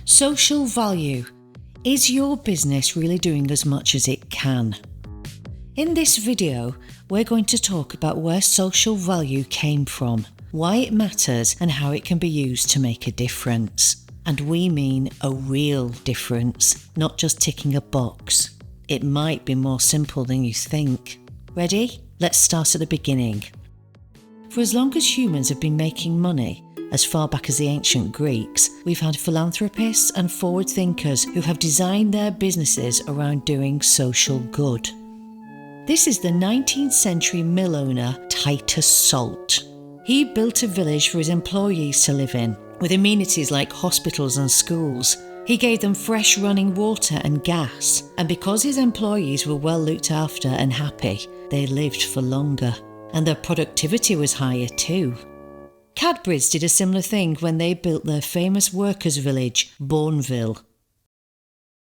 Social value. Is your business really doing as much as it can? In this video, we're going to talk about where social value came from, why it matters and how it can be used to make a difference. And we mean a real difference, not just ticking a box. It might be more simple than you think. Ready? Let's start at the beginning. For as long as humans have been making money, as far back as the ancient Greeks, we've had philanthropists and forward thinkers who have designed their businesses around doing social good. This is the 19th century mill owner Titus Salt. He built a village for his employees to live in, with amenities like hospitals and schools. He gave them fresh running water and gas, and because his employees were well looked after and happy, they lived for longer. And their productivity was higher too. Cadbury's did a similar thing when they built their famous workers' village, Bournville.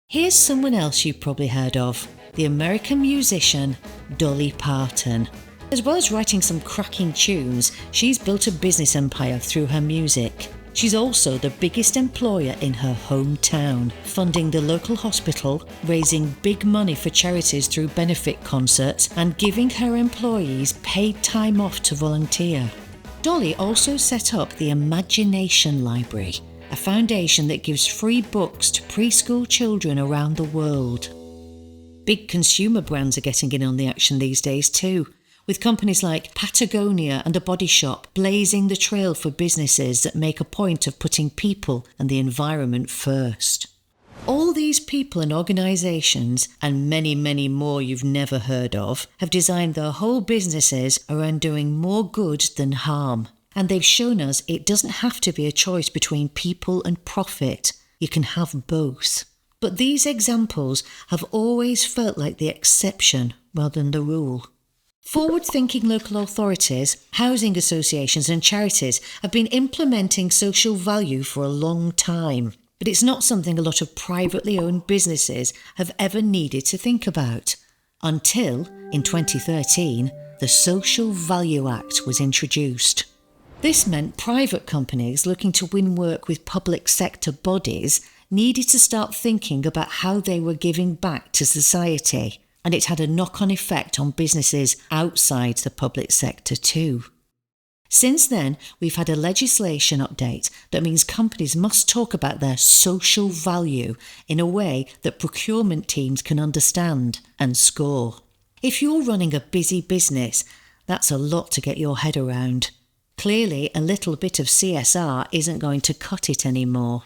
Here's someone else you've probably heard of, the American musician Dolly Parton. As well as writing some cracking tunes, she's built a business empire through her music. She's also the biggest employer in her hometown, funding the local hospital, raising big money for charities through benefit concerts, and giving her employees paid time off to volunteer. Dolly also set up the Imagination Library, a foundation that gives free books to preschool children around the world. Big consumer brands are getting in on the action these days too, with companies like Patagonia and The Body Shop blazing the trail for businesses that make a point of putting people and the environment first. All these people and organisations, and many, many more you've never heard of, have designed their whole businesses around doing more good than harm. And they've shown us it doesn't have to be a choice between people and profit. You can have both. But these examples have always felt like the exception rather than the rule. Forward-thinking local authorities, housing associations and charities have been implementing social value for a long time. But it's not something a lot of privately owned businesses have ever needed to think about. Until, in 2013, the Social Value Act was introduced. This meant private companies looking to win work with public sector bodies needed to start thinking about how they were giving back to society, and it had a knock-on effect on businesses outside the public sector too. Since then, we've had a legislation update that means companies must talk about their social value in a way that procurement teams can understand and score. If you're running a busy business, that's a lot to get your head around. Clearly, a little bit of CSR isn't going to cut it anymore.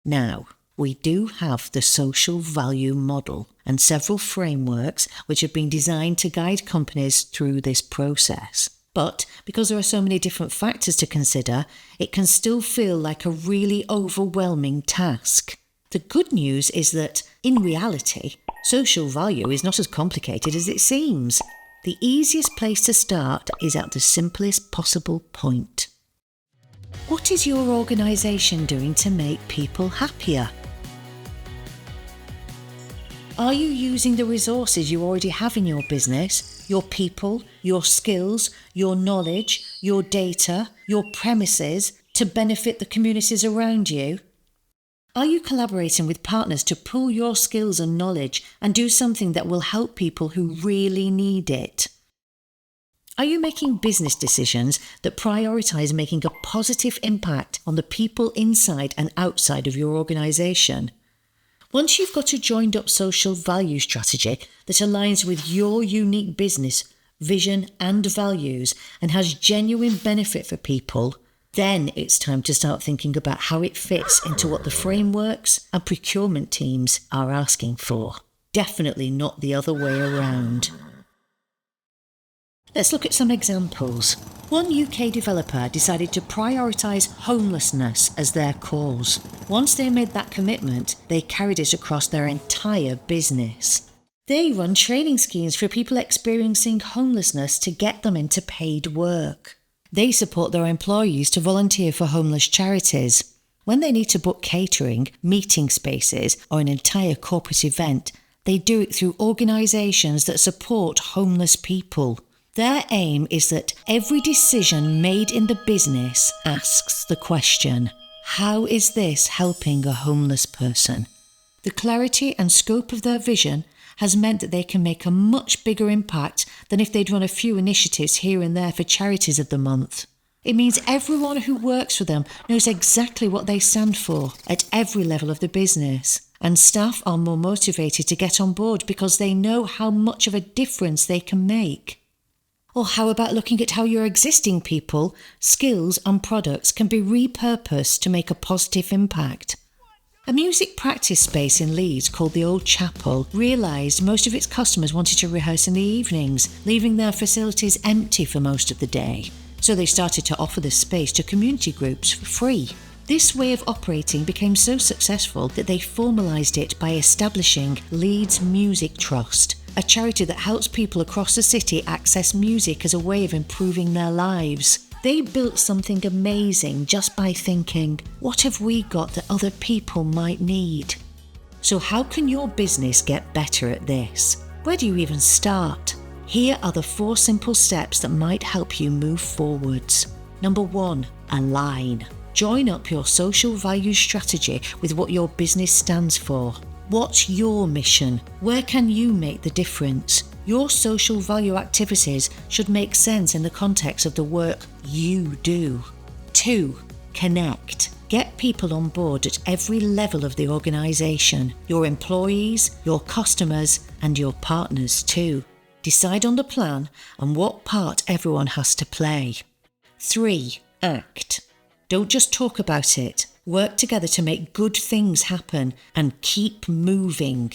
Now, we do have the social value model and several frameworks which have been designed to guide companies through this process. But because there are so many different factors to consider, it can still feel like a really overwhelming task. The good news is that, in reality, social value is not as complicated as it seems. The easiest place to start is at the simplest possible point. What is your organisation doing to make people happier? Are you using the resources you already have in your business, your people, your skills, your knowledge, your data, your premises, to benefit the communities around you? Are you collaborating with partners to pool your skills and knowledge and do something that will help people who really need it? Are you making business decisions that prioritise making a positive impact on the people inside and outside of your organisation? Once you've got a joined-up social value strategy that aligns with your unique business, vision and values and has genuine benefit for people, then it's time to start thinking about how it fits into what the frameworks and procurement teams are asking for. Definitely not the other way around. Let's look at some examples. One UK developer decided to prioritise homelessness as their cause. Once they made that commitment, they carried it across their entire business. They run training schemes for people experiencing homelessness to get them into paid work. They support their employees to volunteer for homeless charities. When they need to book catering, meeting spaces, or an entire corporate event, they do it through organisations that support homeless people. Their aim is that every decision made in the business asks the question, How is this helping a homeless person? The clarity and scope of their vision has meant that they can make a much bigger impact than if they'd run a few initiatives here and there for charities of the month. It means everyone who works for them knows exactly what they stand for at every level of the business, and staff are more motivated to get on board because they know how much of a difference they can make. Or how about looking at how your existing people, skills and products can be repurposed to make a positive impact? A music practice space in Leeds called the Old Chapel realised most of its customers wanted to rehearse in the evenings, leaving their facilities empty for most of the day. So they started to offer the space to community groups for free. This way of operating became so successful that they formalised it by establishing Leeds Music Trust, a charity that helps people across the city access music as a way of improving their lives. They built something amazing just by thinking, what have we got that other people might need? So how can your business get better at this? Where do you even start? Here are the 4 simple steps that might help you move forwards. Number 1, align. Join up your social value strategy with what your business stands for. What's your mission? Where can you make the difference? Your social value activities should make sense in the context of the work you do. 2, connect. Get people on board at every level of the organisation. Your employees, your customers, and your partners too. Decide on the plan and what part everyone has to play. 3, act. Don't just talk about it. Work together to make good things happen and keep moving.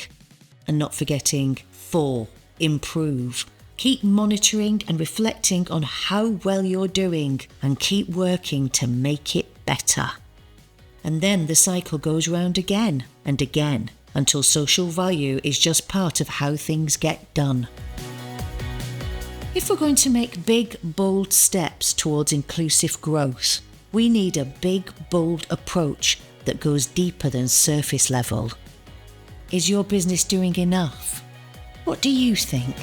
And not forgetting 4, improve. Keep monitoring and reflecting on how well you're doing and keep working to make it better. And then the cycle goes round again and again until social value is just part of how things get done. If we're going to make big, bold steps towards inclusive growth, we need a big, bold approach that goes deeper than surface level. Is your business doing enough? What do you think?